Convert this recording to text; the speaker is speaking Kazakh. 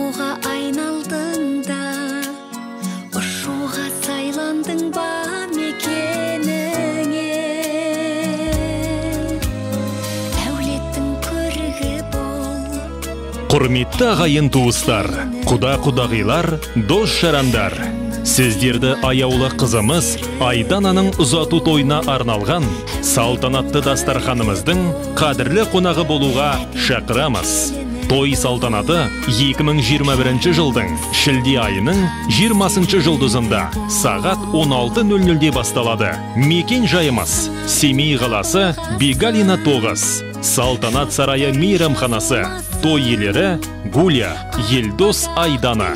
Оқуға айналдың да, ұшуға сайландың ба мекеніңе. Әулеттің көрігі бол. Құрметті ағайын туыстар, құда-құдағилар, дос-жарандар. Сіздерді аяулы қызымыз Айдананың ұзату тойына арналған салтанатты дастарханымыздың қадірлі қонағы болуға шақырамыз. Той салтанаты 2021 жылдың шілде айының 20 жұлдызында сағат 16:00-де басталады. Мекен жайымыз Семей қаласы, Бегалина 9. Салтанат сарайы мейрамханасы. Той иелері Гуля, Елдос, Айдана.